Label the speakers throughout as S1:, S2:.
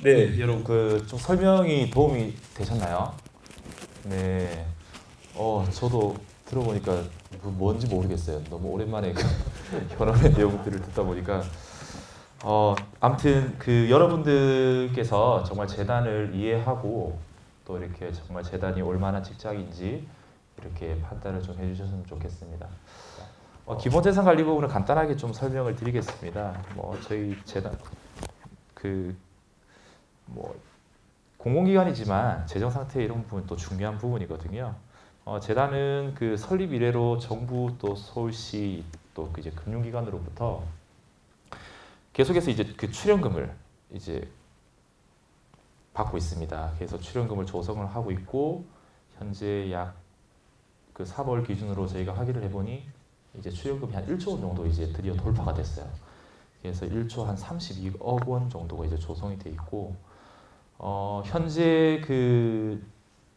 S1: 네, 여러분 좀 설명이 도움이 되셨나요? 네. 저도 들어보니까 뭔지 모르겠어요. 너무 오랜만에 현업의 내용들을 듣다 보니까 아무튼 여러분들께서 정말 재단을 이해하고 또 이렇게 정말 재단이 얼마나 직장인지 이렇게 판단을 좀 해주셨으면 좋겠습니다. 기본재산 관리 부분을 간단하게 좀 설명을 드리겠습니다. 저희 재단 공공기관이지만 재정 상태 이런 부분 또 중요한 부분이거든요. 재단은 설립 이래로 정부 또 서울시 또 이제 금융기관으로부터 계속해서 이제 출연금을 이제 받고 있습니다. 그래서 출연금을 조성을 하고 있고 현재 약 3월 기준으로 저희가 확인을 해보니 이제 출연금이 한 1조 원 정도 이제 드디어 돌파가 됐어요. 그래서 1조 한 32억 원 정도가 이제 조성이 돼 있고 현재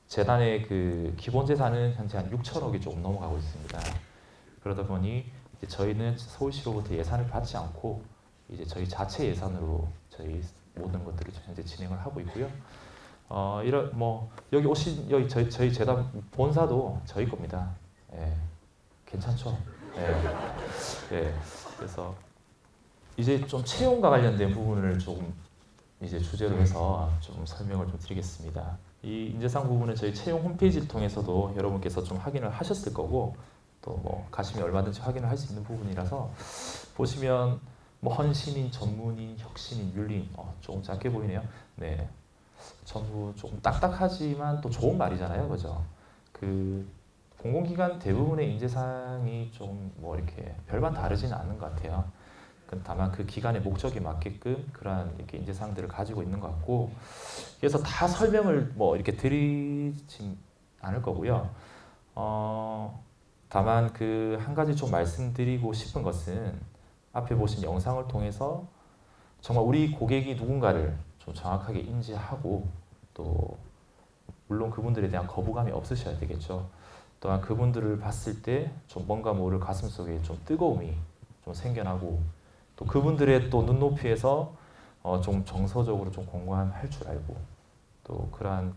S1: 재단의 기본 재산은 현재 한 6천억이 조금 넘어가고 있습니다. 그러다 보니 이제 저희는 서울시로부터 예산을 받지 않고 이제 저희 자체 예산으로 저희 모든 것들을 현재 진행을 하고 있고요. 여기 오신 저희 재단 본사도 저희 겁니다. 예, 괜찮죠? 예, 그래서 이제 좀 채용과 관련된 부분을 조금 이제 주제로 해서 좀 설명을 좀 드리겠습니다. 이 인재상 부분은 저희 채용 홈페이지를 통해서도 여러분께서 좀 확인을 하셨을 거고 또 가시면 얼마든지 확인을 할 수 있는 부분이라서 보시면 헌신인, 전문인, 혁신인, 윤리인 조금 작게 보이네요. 네, 전부 조금 딱딱하지만 또 좋은 말이잖아요, 그죠? 공공기관 대부분의 인재상이 좀 이렇게 별반 다르지는 않는 것 같아요. 다만 기관의 목적에 맞게끔 그러한 이렇게 인재상들을 가지고 있는 것 같고, 그래서 다 설명을 이렇게 드리진 않을 거고요. 다만 한 가지 좀 말씀드리고 싶은 것은 앞에 보신 영상을 통해서 정말 우리 고객이 누군가를 좀 정확하게 인지하고 또 물론 그분들에 대한 거부감이 없으셔야 되겠죠. 또한 그분들을 봤을 때 좀 뭔가 모를 가슴속에 좀 뜨거움이 좀 생겨나고 또 그분들의 또 눈높이에서 좀 정서적으로 좀 공감할 줄 알고 또 그러한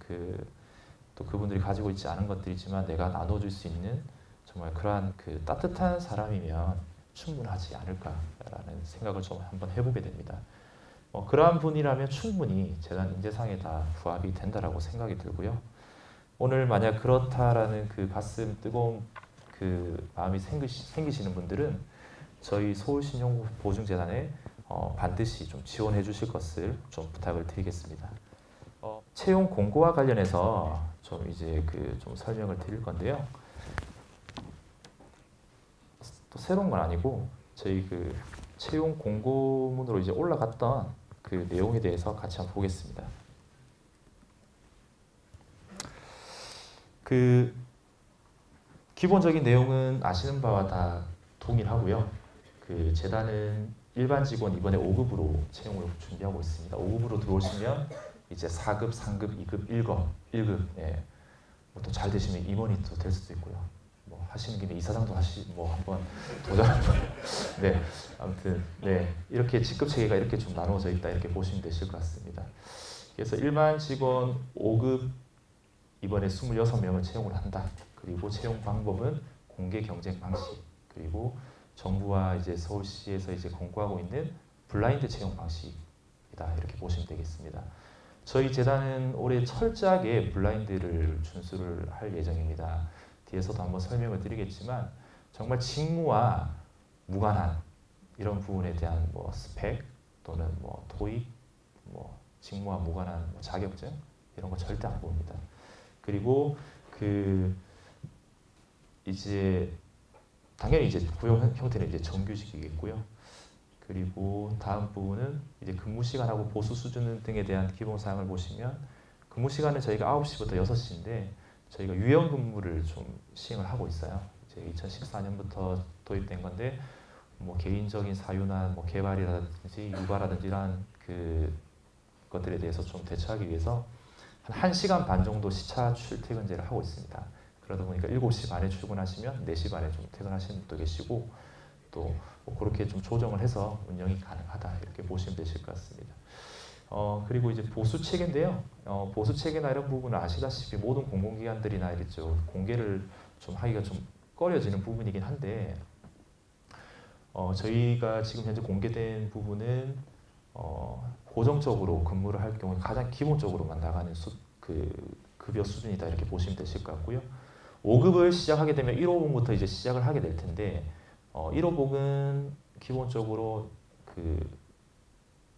S1: 또 그분들이 가지고 있지 않은 것들이지만 내가 나눠줄 수 있는 정말 그러한 따뜻한 사람이면 충분하지 않을까라는 생각을 좀 한번 해보게 됩니다. 그러한 분이라면 충분히 재단 인재상에 다 부합이 된다라고 생각이 들고요. 오늘 만약 그렇다라는 가슴 뜨거운 마음이 생기시는 분들은 저희 서울신용보증재단에 반드시 좀 지원해 주실 것을 좀 부탁을 드리겠습니다. 채용 공고와 관련해서 좀 이제 좀 설명을 드릴 건데요. 또 새로운 건 아니고 저희 채용 공고문으로 이제 올라갔던 내용에 대해서 같이 한번 보겠습니다. 기본적인 내용은 아시는 바와 다 동일하고요. 재단은 일반 직원 이번에 5급으로 채용을 준비하고 있습니다. 5급으로 들어오시면 이제 4급, 3급, 2급, 1급, 예. 또 잘 되시면 임원이 또 될 수도 있고요. 하시는 김에 이사장도 한번 도전을 네, 아무튼 네, 이렇게 직급 체계가 이렇게 좀 나누어져 있다 이렇게 보시면 되실 것 같습니다. 그래서 일반 직원 5급 이번에 26명을 채용을 한다. 그리고 채용 방법은 공개 경쟁 방식, 그리고 정부와 이제 서울시에서 이제 권고하고 있는 블라인드 채용 방식이다 이렇게 보시면 되겠습니다. 저희 재단은 올해 철저하게 블라인드를 준수를 할 예정입니다. 뒤에서도 한번 설명을 드리겠지만 정말 직무와 무관한 이런 부분에 대한 스펙 또는 토익, 직무와 무관한 자격증 이런 거 절대 안 봅니다. 그리고 이제 당연히 이제 고용 형태는 이제 정규직이겠고요. 그리고 다음 부분은 이제 근무 시간하고 보수 수준 등에 대한 기본 사항을 보시면 근무 시간은 저희가 9시부터 6시인데 저희가 유연 근무를 좀 시행을 하고 있어요. 이제 2014년부터 도입된 건데 개인적인 사유나 개발이라든지 육아라든지 이런 것들에 대해서 좀 대처하기 위해서 한 1시간 반 정도 시차 출퇴근제를 하고 있습니다. 그러다 보니까 7시 반에 출근하시면 4시 반에 좀 퇴근하시는 분도 계시고 또 그렇게 좀 조정을 해서 운영이 가능하다 이렇게 보시면 되실 것 같습니다. 그리고 이제 보수 체계인데요. 보수 체계나 이런 부분은 아시다시피 모든 공공기관들이나 이랬죠. 공개를 좀 하기가 좀 꺼려지는 부분이긴 한데 저희가 지금 현재 공개된 부분은 고정적으로 근무를 할 경우 가장 기본적으로만 나가는 급여 수준이다 이렇게 보시면 되실 것 같고요. 5급을 시작하게 되면 1호봉부터 이제 시작을 하게 될 텐데 1호봉은 기본적으로 그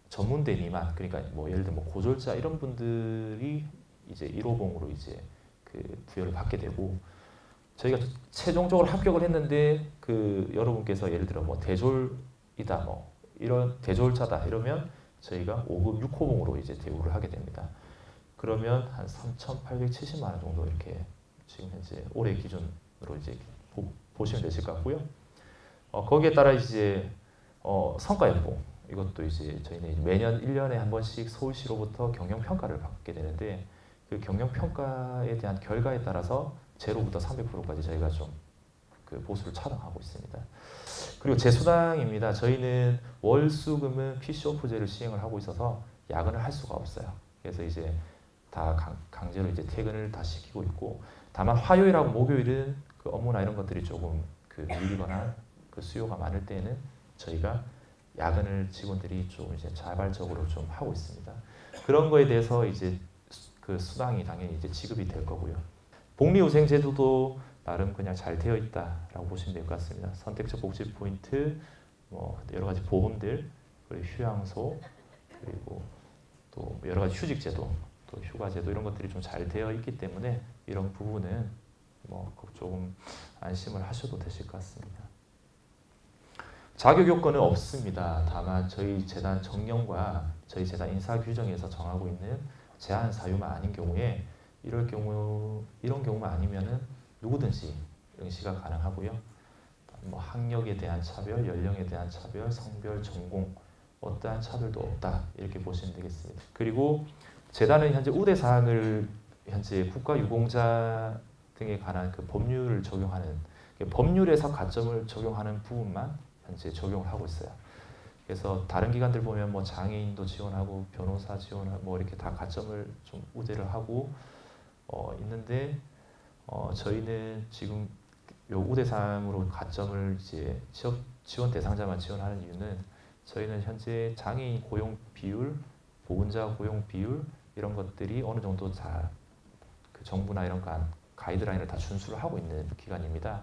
S1: 전문대 미만, 그러니까 뭐 예를 들면 고졸자 이런 분들이 이제 1호봉으로 이제 그 부여를 받게 되고, 저희가 최종적으로 합격을 했는데 그 여러분께서 예를 들어 뭐 대졸이다, 뭐 이런 대졸자다 이러면 저희가 5급 6호봉으로 이제 대우를 하게 됩니다. 그러면 한 3,870만 원 정도 이렇게 지금 현재 올해 기준으로 이제 보시면 되실 것 같고요. 거기에 따라 이제 성과연봉, 이것도 이제 저희는 매년 1년에 한 번씩 서울시로부터 경영평가를 받게 되는데, 그 경영평가에 대한 결과에 따라서 0부터 300%까지 저희가 좀 그 보수를 차등하고 있습니다. 그리고 재수당입니다. 저희는 월수금은 PC오프제를 시행을 하고 있어서 야근을 할 수가 없어요. 그래서 이제 다 강제로 이제 퇴근을 다 시키고 있고, 다만 화요일하고 목요일은 그 업무나 이런 것들이 조금 그 밀리거나 그 수요가 많을 때에는 저희가 야근을 직원들이 좀 이제 자발적으로 좀 하고 있습니다. 그런 거에 대해서 이제 그 수당이 당연히 이제 지급이 될 거고요. 복리후생 제도도 나름 그냥 잘 되어 있다라고 보시면 될 것 같습니다. 선택적 복지 포인트, 뭐 여러 가지 보험들, 그리고 휴양소, 그리고 또 여러 가지 휴직 제도, 또 휴가 제도 이런 것들이 좀 잘 되어 있기 때문에 이런 부분은 뭐 조금 안심을 하셔도 되실 것 같습니다. 자격 요건은 없습니다. 다만 저희 재단 정령과 저희 재단 인사 규정에서 정하고 있는 제한 사유만 아닌 경우에 이런 경우만 아니면은 누구든지 응시가 가능하고요. 뭐 학력에 대한 차별, 연령에 대한 차별, 성별, 전공 어떠한 차별도 없다 이렇게 보시면 되겠습니다. 그리고 재단은 현재 우대 사항을 현재 국가유공자 등에 관한 그 법률을 적용하는 법률에서 가점을 적용하는 부분만 현재 적용을 하고 있어요. 그래서 다른 기관들 보면 뭐 장애인도 지원하고 변호사 지원하고 뭐 이렇게 다 가점을 좀 우대를 하고 있는데 저희는 지금 요 우대 사항으로 가점을 이제 취업 지원 대상자만 지원하는 이유는 저희는 현재 장애인 고용 비율, 보훈자 고용 비율 이런 것들이 어느 정도 다 그 정부나 이런 가이드라인을 다 준수를 하고 있는 기관입니다.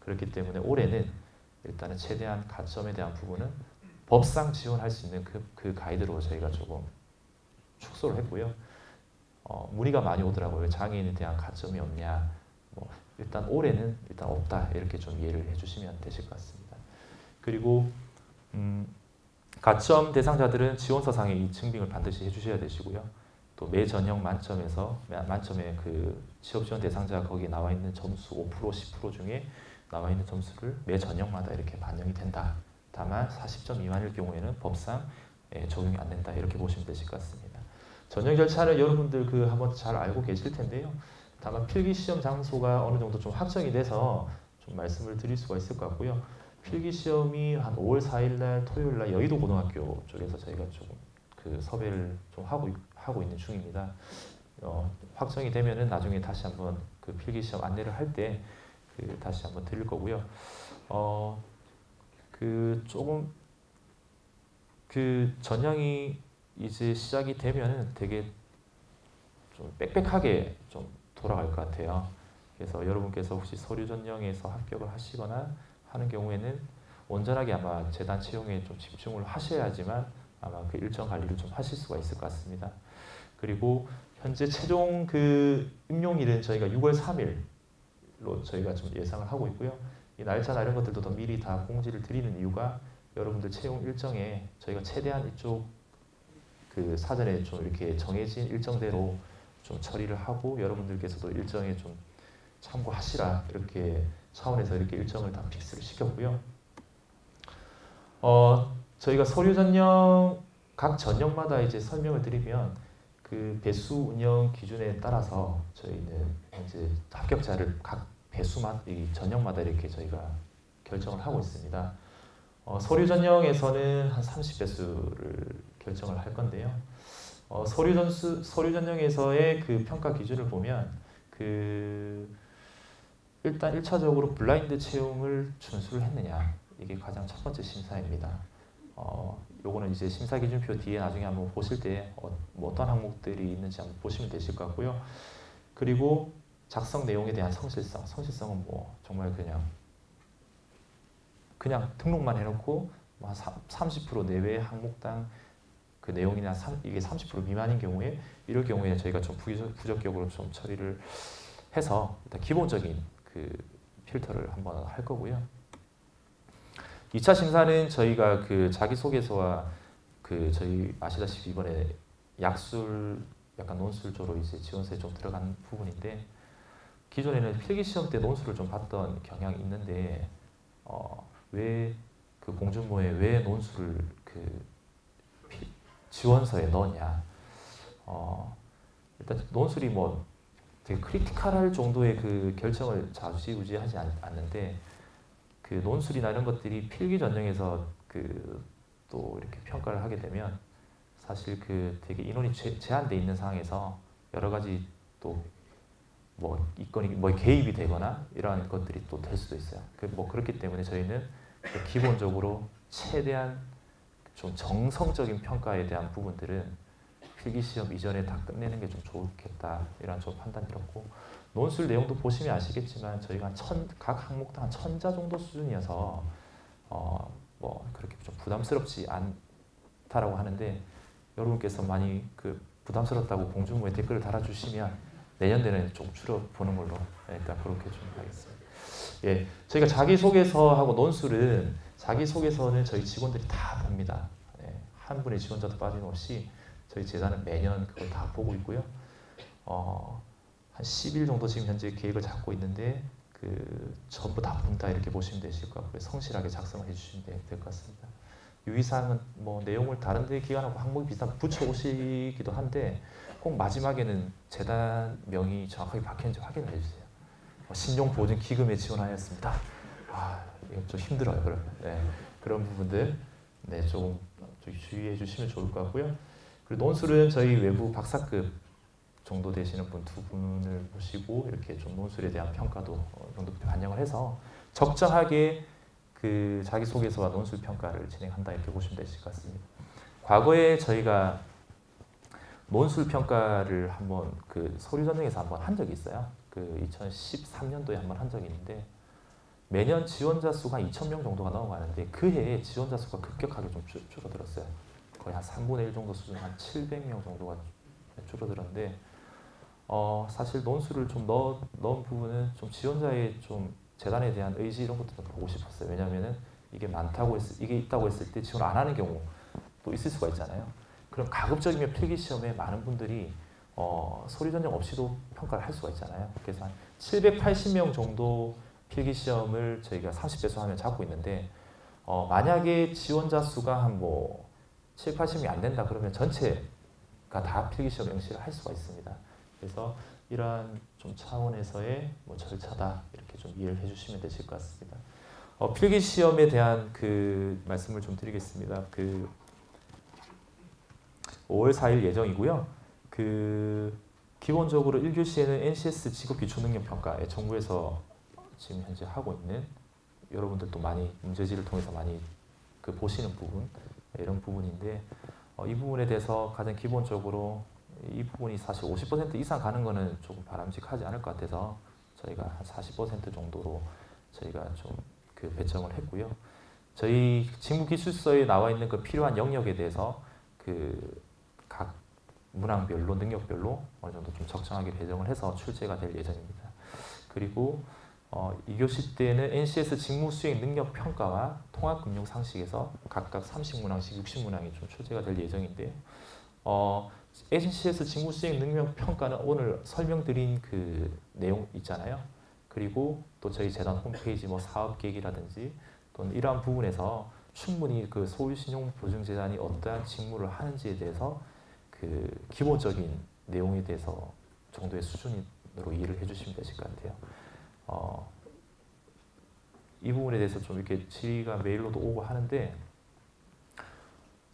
S1: 그렇기 때문에 올해는 일단은 최대한 가점에 대한 부분은 법상 지원할 수 있는 그 가이드로 저희가 조금 축소를 했고요. 문의가 많이 오더라고요. 장애인에 대한 가점이 없냐. 뭐 일단 올해는 일단 없다 이렇게 좀 이해를 해주시면 되실 것 같습니다. 그리고 가점 대상자들은 지원서상에 이 증빙을 반드시 해주셔야 되시고요. 또 매 전형 만점의 그 취업 지원 대상자 거기에 나와 있는 점수 5%, 10% 중에 나와 있는 점수를 매 전형마다 이렇게 반영이 된다. 다만 40점 미만일 경우에는 법상 적용이 안 된다 이렇게 보시면 되실 것 같습니다. 전형 절차를 여러분들 그 한번 잘 알고 계실 텐데요. 다만 필기 시험 장소가 어느 정도 좀 확정이 돼서 좀 말씀을 드릴 수가 있을 것 같고요. 필기 시험이 한 5월 4일 날 토요일 날 여의도 고등학교 쪽에서 저희가 조금 그 섭외를 좀 하고 있는 중입니다. 확정이 되면은 나중에 다시 한번 그 필기 시험 안내를 할 때 다시 한번 드릴 거고요. 그 조금 그 전형이 이제 시작이 되면은 되게 좀 빽빽하게 좀 돌아갈 것 같아요. 그래서 여러분께서 혹시 서류 전형에서 합격을 하시거나 하는 경우에는 온전하게 아마 재단 채용에 좀 집중을 하셔야지만 아마 그 일정 관리를 좀 하실 수가 있을 것 같습니다. 그리고 현재 최종 그 임용일은 저희가 6월 3일로 저희가 좀 예상을 하고 있고요. 이 날짜나 이런 것들도 더 미리 다 공지를 드리는 이유가 여러분들 채용 일정에 저희가 최대한 이쪽 그 사전에 좀 이렇게 정해진 일정대로 좀 처리를 하고 여러분들께서도 일정에 좀 참고하시라 이렇게 차원에서 이렇게 일정을 다 픽스를 시켰고요. 저희가 서류 전형 각 전형마다 이제 설명을 드리면 그 배수 운영 기준에 따라서 저희는 이제 합격자를 각 배수만 이 전형마다 이렇게 저희가 결정을 하고 있습니다. 서류 전형에서는 한 30배수를 결정을 할 건데요. 서류 전형에서의 그 평가 기준을 보면 일단 1차적으로 블라인드 채용을 준수를 했느냐, 이게 가장 첫 번째 심사입니다. 요거는 이제 심사 기준표 뒤에 나중에 한번 보실 때 뭐 어떤 항목들이 있는지 한번 보시면 되실 것 같고요. 그리고 작성 내용에 대한 성실성은 뭐 정말 그냥 등록만 해놓고 30% 내외의 항목당 그 내용이나 이게 30% 미만인 경우에, 이럴 경우에 저희가 좀 부적격으로 좀 처리를 해서 일단 기본적인 그 필터를 한번 할 거고요. 2차 심사는 저희가 그 자기소개서와 그 저희 아시다시피 이번에 약술 약간 논술조로 이제 지원서에 좀 들어간 부분인데, 기존에는 필기시험 때 논술을 좀 봤던 경향이 있는데 왜 그 공준모에 왜 논술을 그 지원서에 넣었냐. 일단 논술이 뭐 되게 크리티컬할 정도의 그 결정을 좌지우지하지 않는데, 그 논술이나 이런 것들이 필기 전형에서 그 또 이렇게 평가를 하게 되면 사실 그 되게 인원이 제한돼 있는 상황에서 여러 가지 또 뭐 이건이 뭐 개입이 되거나 이러한 것들이 또 될 수도 있어요. 뭐 그렇기 때문에 저희는 기본적으로 최대한 좀 정성적인 평가에 대한 부분들은 필기시험 이전에 다 끝내는 게 좀 좋겠다, 이런 좀 판단이 들었고, 논술 내용도 보시면 아시겠지만 저희가 각 항목당 한 1000자 정도 수준이어서 뭐 그렇게 좀 부담스럽지 않다라고 하는데, 여러분께서 많이 그 부담스럽다고 공중모에 댓글을 달아주시면 내년에는 좀 줄여보는 걸로 일단 그렇게 좀 하겠습니다. 예, 저희가 자기소개서하고 논술은, 자기소개서는 저희 직원들이 다 봅니다. 예, 한 분의 지원자도 빠짐없이 저희 재단은 매년 그걸 다 보고 있고요. 한 10일 정도 지금 현재 계획을 잡고 있는데 그 전부 다 본다 이렇게 보시면 되실 것 같고요. 성실하게 작성을 해주시면 될 것 같습니다. 유의사항은 뭐 내용을 다른 데 기관하고 항목이 비슷한 붙여오시기도 한데 꼭 마지막에는 재단 명이 정확하게 박혔는지 확인을 해주세요. 신용보증기금에 지원하였습니다. 이거 좀 힘들어요. 그러면 그런 부분들 좀 주의해 주시면 좋을 것 같고요. 그리고 논술은 저희 외부 박사급 정도 되시는 분 2분을 모시고 이렇게 좀 논술에 대한 평가도 어느 정도 반영을 해서 적정하게 그 자기소개서와 논술 평가를 진행한다 이렇게 보시면 되실 것 같습니다. 과거에 저희가 논술 평가를 한번 그 서류 전형에서 한번 한 적이 있어요. 그 2013년도에 한번 한 적이 있는데 매년 지원자 수가 2,000명 정도가 넘어가는데 그 해에 지원자 수가 급격하게 좀 줄어들었어요. 거의 한 3분의 1 정도 수준, 한 700명 정도가 줄어들었는데 사실 논술을 좀 넣은 부분은 좀 지원자의 좀 재단에 대한 의지 이런 것도 좀 보고 싶었어요. 왜냐하면은 이게 이게 있다고 했을 때 지원 안 하는 경우도 있을 수가 있잖아요. 그럼 가급적이면 필기시험에 많은 분들이 서류 전형 없이도 평가를 할 수가 있잖아요. 그래서 한 780명 정도 필기시험을 저희가 30배수 하면 잡고 있는데 만약에 지원자 수가 한 뭐 7, 80명이 안 된다 그러면 전체가 다 필기시험 응시를 할 수가 있습니다. 그래서 이러한 좀 차원에서의 뭐 절차다 이렇게 좀 이해를 해주시면 되실 것 같습니다. 필기시험에 대한 그 말씀을 좀 드리겠습니다. 그 5월 4일 예정이고요. 그 기본적으로 1교시에는 NCS 직업기초능력평가 정부에서 지금 현재 하고 있는 여러분들도 많이 문제지를 통해서 많이 그 보시는 부분 이런 부분인데 이 부분에 대해서 가장 기본적으로 이 부분이 사실 50% 이상 가는 거는 조금 바람직하지 않을 것 같아서 저희가 한 40% 정도로 저희가 좀 그 배정을 했고요. 저희 직무기술서에 나와 있는 그 필요한 영역에 대해서 그 각 문항별로 능력별로 어느 정도 좀 적정하게 배정을 해서 출제가 될 예정입니다. 그리고 2교시 때는 NCS 직무수행 능력평가와 통합금융상식에서 각각 30문항씩 60문항이 좀 출제가 될 예정인데요. NCS 직무수행 능력평가는 오늘 설명드린 그 내용 있잖아요. 그리고 또 저희 재단 홈페이지 뭐 사업계획이라든지 또는 이러한 부분에서 충분히 그 소유신용보증재단이 어떠한 직무를 하는지에 대해서 그 기본적인 내용에 대해서 정도의 수준으로 이해를 해주시면 되실 것 같아요. 이 부분에 대해서 좀 이렇게 질의가 메일로도 오고 하는데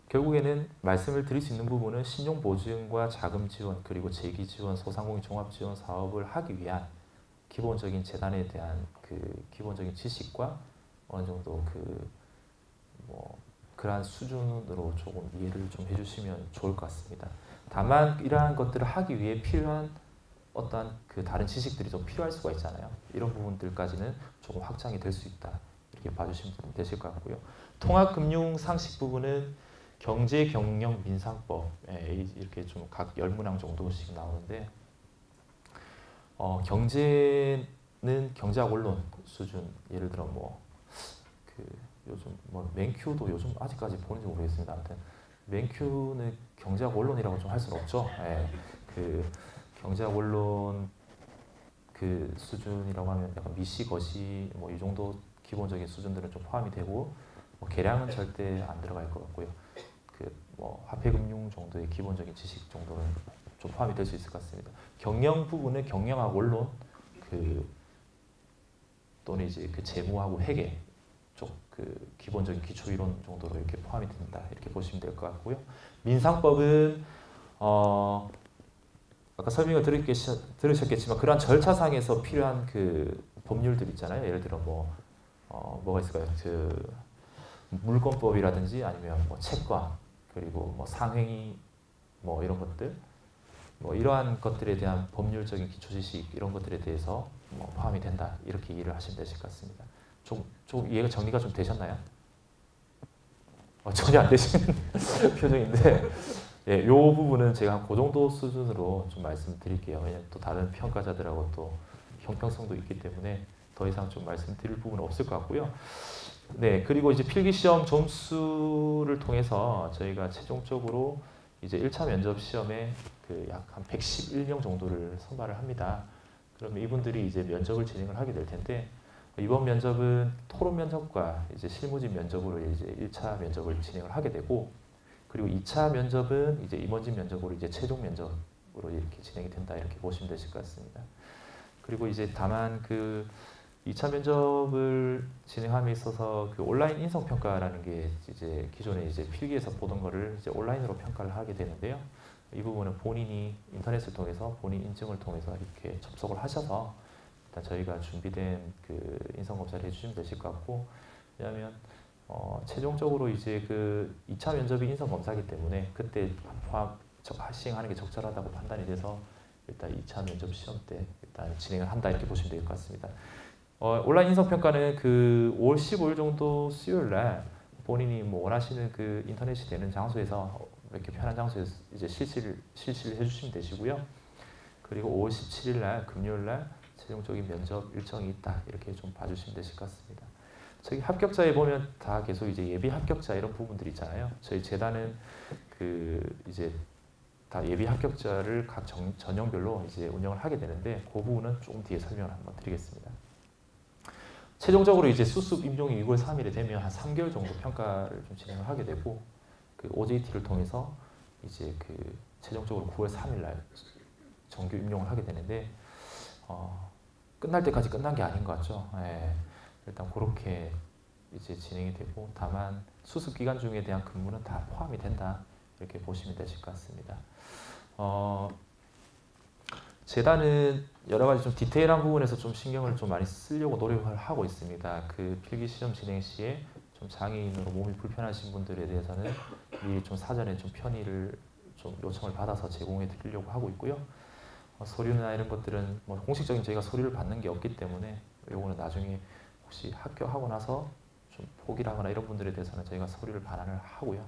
S1: 결국에는 말씀을 드릴 수 있는 부분은 신용 보증과 자금 지원 그리고 재기 지원, 소상공인 종합 지원 사업을 하기 위한 기본적인 재단에 대한 그 기본적인 지식과 어느 정도 그 뭐 그러한 수준으로 조금 이해를 좀 해주시면 좋을 것 같습니다. 다만 이러한 것들을 하기 위해 필요한 어떠한 그 다른 지식들이 좀 필요할 수가 있잖아요. 이런 부분들까지는 조금 확장이 될 수 있다. 이렇게 봐주시면 되실 것 같고요. 통합금융 상식 부분은 경제, 경영, 민상법 이렇게 좀 각 10문항 정도씩 나오는데 경제는 경제학 원론 수준 예를 들어 뭐 그 요즘 뭐 맨큐도 요즘 아직까지 보는지 모르겠습니다. 아무튼 맨큐는 경제학 원론이라고 좀 할 수는 없죠. 그 경제학 원론 그 수준이라고 하면 약간 미시 거시 뭐 이 정도 기본적인 수준들은 좀 포함이 되고 뭐 계량은 절대 안 들어갈 것 같고요. 그 뭐 화폐금융 정도의 기본적인 지식 정도는 좀 포함이 될 수 있을 것 같습니다. 경영 부분은 경영학 원론 그 또는 이제 그 재무하고 회계 쪽 그 기본적인 기초 이론 정도로 이렇게 포함이 된다 이렇게 보시면 될 것 같고요. 민상법은 아까 설명을 들으셨겠지만 그러한 절차상에서 필요한 그 법률들 있잖아요. 예를 들어 뭐가 있을까요? 그 물권법이라든지 아니면 뭐 채권 그리고 뭐 상행위 뭐 이런 것들 뭐 이러한 것들에 대한 법률적인 기초 지식 이런 것들에 대해서 뭐 포함이 된다 이렇게 이해를 하시면 되실 것 같습니다. 좀 이해가 정리가 좀 되셨나요? 전혀 안 되시는 표정인데 예, 이 부분은 제가 그 정도 수준으로 좀 말씀드릴게요. 왜냐하면 또 다른 평가자들하고 또 형평성도 있기 때문에 더 이상 좀 말씀드릴 부분은 없을 것 같고요. 네, 그리고 이제 필기시험 점수를 통해서 저희가 최종적으로 이제 1차 면접 시험에 그 약 한 111명 정도를 선발을 합니다. 그러면 이분들이 이제 면접을 진행을 하게 될 텐데 이번 면접은 토론 면접과 이제 실무진 면접으로 이제 1차 면접을 진행을 하게 되고 그리고 2차 면접은 이제 임원진 면접으로 이제 최종 면접으로 이렇게 진행이 된다 이렇게 보시면 되실 것 같습니다. 그리고 이제 다만 그 2차 면접을 진행함에 있어서 그 온라인 인성 평가라는 게 이제 기존에 이제 필기에서 보던 거를 이제 온라인으로 평가를 하게 되는데요. 이 부분은 본인이 인터넷을 통해서 본인 인증을 통해서 이렇게 접속을 하셔서 일단 저희가 준비된 그 인성 검사를 해주시면 되실 것 같고 왜냐하면 최종적으로 이제 그 2차 면접이 인성 검사이기 때문에 그때 시행하는 게 적절하다고 판단이 돼서 일단 2차 면접 시험 때 일단 진행을 한다 이렇게 보시면 될 것 같습니다. 온라인 인성평가는 그 5월 15일 정도 수요일 날 본인이 뭐 원하시는 그 인터넷이 되는 장소에서 이렇게 편한 장소에서 이제 실시를 해주시면 되시고요. 그리고 5월 17일 날 금요일 날 최종적인 면접 일정이 있다 이렇게 좀 봐주시면 되실 것 같습니다. 저기 합격자에 보면 다 계속 이제 예비 합격자 이런 부분들 있잖아요. 저희 재단은 그 이제 다 예비 합격자를 각 전형별로 이제 운영을 하게 되는데 그 부분은 조금 뒤에 설명을 한번 드리겠습니다. 최종적으로 이제 수습 임용이 6월 3일에 되면 한 3개월 정도 평가를 좀 진행을 하게 되고 그 OJT를 통해서 이제 그 최종적으로 9월 3일 날 정규 임용을 하게 되는데 끝날 때까지 끝난 게 아닌 것 같죠. 예, 일단 그렇게 이제 진행이 되고 다만 수습 기간 중에 대한 근무는 다 포함이 된다 이렇게 보시면 되실 것 같습니다. 재단은 여러 가지 좀 디테일한 부분에서 좀 신경을 좀 많이 쓰려고 노력을 하고 있습니다. 그 필기 시험 진행 시에 좀 장애인으로 몸이 불편하신 분들에 대해서는 미리 좀 사전에 좀 편의를 좀 요청을 받아서 제공해 드리려고 하고 있고요. 서류나 이런 것들은 뭐 공식적인 저희가 서류를 받는 게 없기 때문에 요거는 나중에 혹시 합격하고 나서 좀 포기를 하거나 이런 분들에 대해서는 저희가 서류를 반환을 하고요.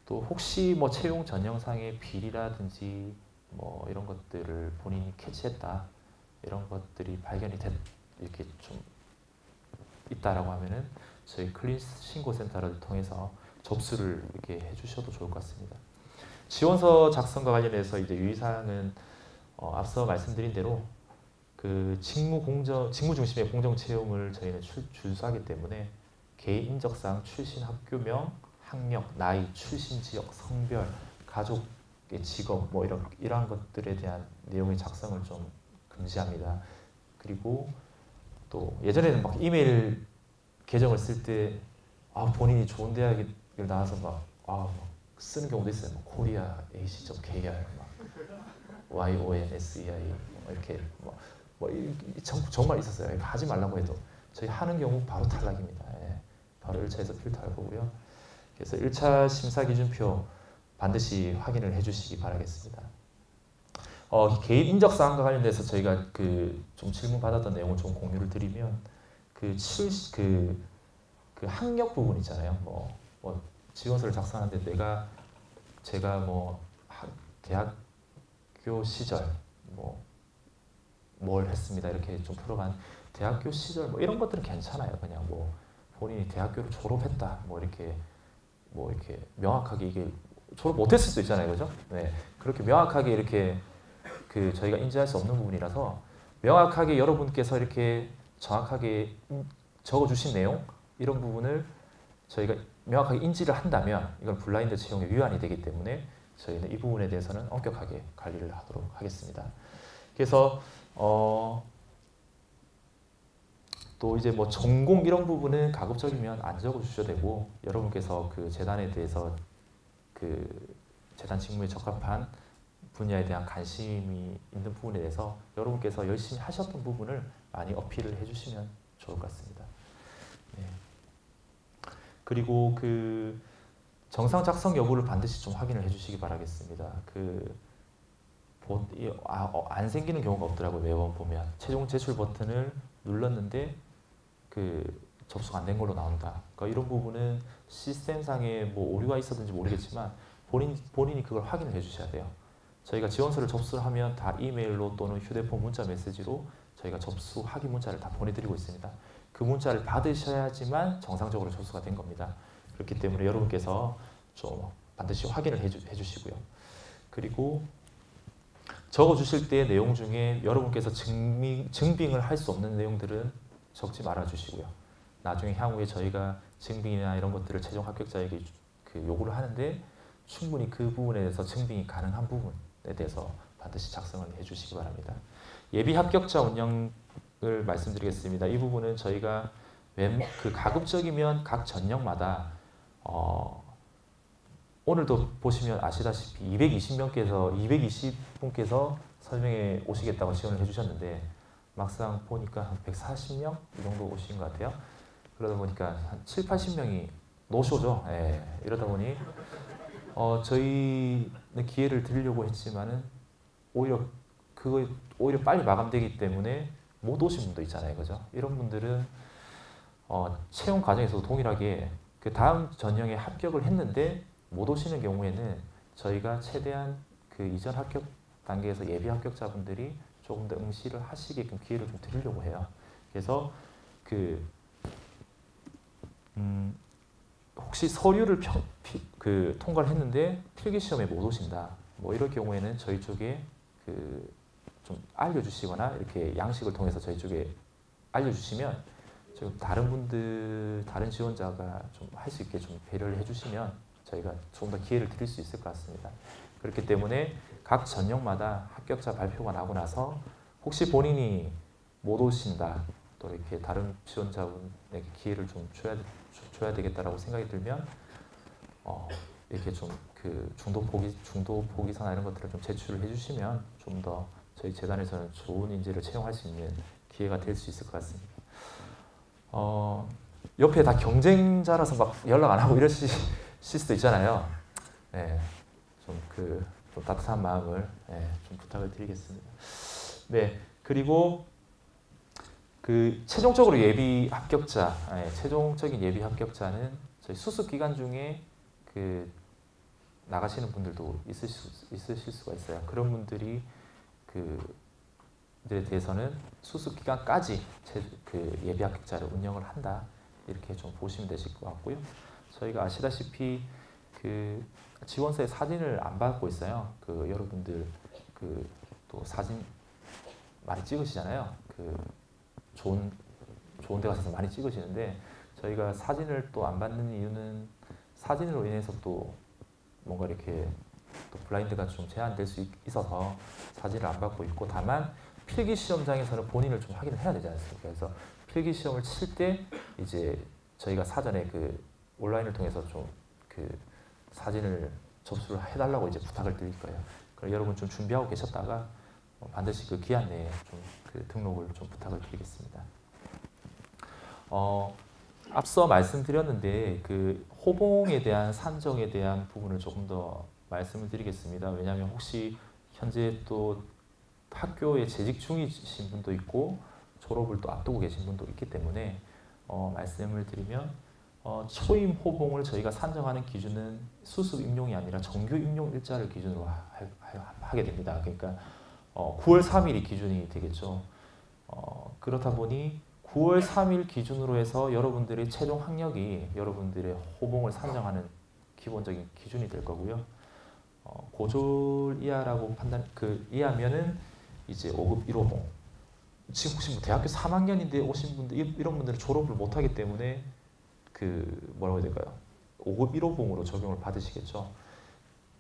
S1: 또 혹시 뭐 채용 전형상의 비리라든지 뭐 이런 것들을 본인이 캐치했다 이런 것들이 발견이 이렇게 좀 있다라고 하면은 저희 클린 신고센터를 통해서 접수를 이렇게 해주셔도 좋을 것 같습니다. 지원서 작성과 관련해서 이제 유의사항은 앞서 말씀드린 대로 그 직무 중심의 공정 채용을 저희는 준수하기 때문에 개인 인적사항, 출신 학교명, 학력, 나이, 출신 지역, 성별, 가족의 직업 뭐 이러한 것들에 대한 내용의 작성을 좀 금지합니다. 그리고 또 예전에는 막 이메일 계정을 쓸 때 본인이 좋은 대학을 나와서 막 쓰는 경우도 있어요. 뭐 코리아 AC.kr 막 YONSEI 이렇게 정말 있었어요. 하지 말라고 해도 저희 하는 경우 바로 탈락입니다. 예, 바로 1차에서 필터할 거고요. 그래서 1차 심사 기준표 반드시 확인을 해주시기 바라겠습니다. 개인 인적 사항과 관련돼서 저희가 좀 질문 받았던 내용을 좀 공유를 드리면 그 학력 부분 있잖아요. 뭐 지원서를 작성하는데 제가 뭐 대학교 시절 뭘 했습니다 이렇게 좀 풀어간 대학교 시절 뭐 이런 것들은 괜찮아요. 그냥 뭐 본인이 대학교를 졸업했다 이렇게 명확하게 이게 졸업 못했을 수도 있잖아요, 그죠? 네, 그렇게 명확하게 이렇게 저희가 인지할 수 없는 부분이라서 명확하게 여러분께서 이렇게 정확하게 적어주신 내용 이런 부분을 저희가 명확하게 인지를 한다면 이건 블라인드 채용에 위반이 되기 때문에 저희는 이 부분에 대해서는 엄격하게 관리를 하도록 하겠습니다. 그래서 또 이제 뭐 전공 이런 부분은 가급적이면 안 적어주셔도 되고 여러분께서 그 재단에 대해서 재단 직무에 적합한 분야에 대한 관심이 있는 부분에 대해서 여러분께서 열심히 하셨던 부분을 많이 어필을 해주시면 좋을 것 같습니다. 네. 그리고 정상 작성 여부를 반드시 좀 확인을 해주시기 바라겠습니다. 안 생기는 경우가 없더라고요. 매번 보면 최종 제출 버튼을 눌렀는데 접수가 안 된 걸로 나온다. 그러니까 이런 부분은 시스템상에 뭐 오류가 있었는지 모르겠지만 본인이 그걸 확인을 해주셔야 돼요. 저희가 지원서를 접수를 하면 다 이메일로 또는 휴대폰 문자 메시지로 저희가 접수 확인 문자를 다 보내드리고 있습니다. 그 문자를 받으셔야지만 정상적으로 접수가 된 겁니다. 그렇기 때문에 여러분께서 좀 반드시 확인을 해주시고요. 그리고 적어주실 때 내용 중에 여러분께서 증빙을 할 수 없는 내용들은 적지 말아주시고요. 나중에 향후에 저희가 증빙이나 이런 것들을 최종 합격자에게 요구를 하는데 충분히 그 부분에 대해서 증빙이 가능한 부분에 대해서 반드시 작성을 해주시기 바랍니다. 예비 합격자 운영을 말씀드리겠습니다. 이 부분은 저희가 가급적이면 각 전형마다 오늘도 보시면 아시다시피 220분께서 설명에 오시겠다고 지원을 해주셨는데 막상 보니까 한 140명 이 정도 오신 것 같아요. 그러다 보니까 한 7, 80명이 노쇼죠. 예, 이러다 보니 저희는 기회를 드리려고 했지만은 오히려 빨리 마감되기 때문에 못 오신 분도 있잖아요, 그죠? 이런 분들은 채용 과정에서도 동일하게 그 다음 전형에 합격을 했는데 못 오시는 경우에는 저희가 최대한 그 이전 합격 단계에서 예비 합격자분들이 조금 더 응시를 하시게끔 기회를 좀 드리려고 해요. 그래서 혹시 서류를 통과를 했는데 필기 시험에 못 오신다. 뭐 이럴 경우에는 저희 쪽에 좀 알려주시거나 이렇게 양식을 통해서 저희 쪽에 알려주시면 지금 다른 지원자가 좀 할 수 있게 좀 배려를 해주시면 저희가 조금 더 기회를 드릴 수 있을 것 같습니다. 그렇기 때문에 각 전형마다 합격자 발표가 나고 나서 혹시 본인이 못 오신다 또 이렇게 다른 지원자분에게 기회를 좀 줘야 되겠다라고 생각이 들면 이렇게 좀 중도 포기서나 이런 것들을 좀 제출을 해주시면 좀 더 저희 재단에서는 좋은 인재를 채용할 수 있는 기회가 될 수 있을 것 같습니다. 옆에 다 경쟁자라서 막 연락 안 하고 이러실 수도 있잖아요. 네, 좀 따뜻한 마음을 좀 부탁을 드리겠습니다. 네, 그리고 최종적으로 예비 합격자, 최종적인 예비 합격자는 저희 수습 기간 중에 나가시는 분들도 있으실 수가 있어요. 그런 분들이 들에 대해서는 수습 기간까지 예비 합격자를 운영을 한다 이렇게 좀 보시면 되실 것 같고요. 저희가 아시다시피 지원서에 사진을 안 받고 있어요. 여러분들 또 사진 많이 찍으시잖아요. 좋은 데 가셔서 많이 찍으시는데 저희가 사진을 또 안 받는 이유는 사진으로 인해서 또 뭔가 이렇게 또 블라인드가 좀 제한될 수 있어서 사진을 안 받고 있고 다만 필기 시험장에서는 본인을 좀 확인을 해야 되지 않습니까? 그래서 필기 시험을 칠 때 이제 저희가 사전에 온라인을 통해서 좀 사진을 접수를 해달라고 이제 부탁을 드릴 거예요. 그럼 여러분 좀 준비하고 계셨다가 반드시 그 기한 내에 좀 그 등록을 좀 부탁을 드리겠습니다. 앞서 말씀드렸는데 그 호봉에 대한 산정에 대한 부분을 조금 더 말씀을 드리겠습니다. 왜냐하면 혹시 현재 또 학교에 재직 중이신 분도 있고 졸업을 또 앞두고 계신 분도 있기 때문에 말씀을 드리면 초임 호봉을 저희가 산정하는 기준은 수습 임용이 아니라 정규 임용 일자를 기준으로 하게 됩니다. 그러니까 9월 3일이 기준이 되겠죠. 그렇다 보니 9월 3일 기준으로 해서 여러분들의 최종 학력이 여러분들의 호봉을 산정하는 기본적인 기준이 될 거고요. 고졸 이하라고 이하면은 이제 5급 1호봉. 지금 혹시 뭐 대학교 3학년인데 오신 분들 이런 분들은 졸업을 못 하기 때문에 뭐라고 해야 될까요? 5급 1호봉으로 적용을 받으시겠죠.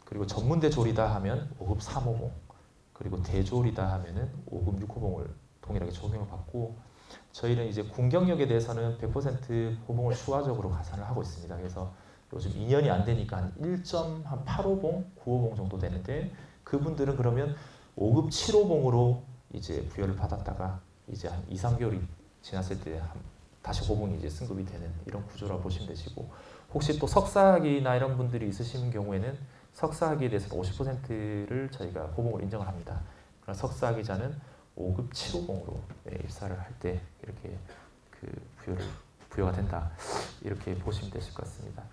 S1: 그리고 전문대 졸이다 하면 5급 3호봉. 그리고 대졸이다 하면은 5급 6호봉을 동일하게 적용을 받고 저희는 이제 군경력에 대해서는 100% 호봉을 추가적으로 가산을 하고 있습니다. 그래서 요즘 2년이 안 되니까 한 1.85봉, 9호봉 정도 되는데 그분들은 그러면 5급 7호봉으로 이제 부여를 받았다가 이제 한 2, 3개월이 지났을 때 다시 호봉이 이제 승급이 되는 이런 구조라고 보시면 되시고 혹시 또 석사학위나 이런 분들이 있으신 경우에는 석사학위에 대해서는 50%를 저희가 호봉을 인정을 합니다. 그럼 석사학위자는 5급 7호봉으로 입사를 할 때 이렇게 부여가 된다 이렇게 보시면 되실 것 같습니다.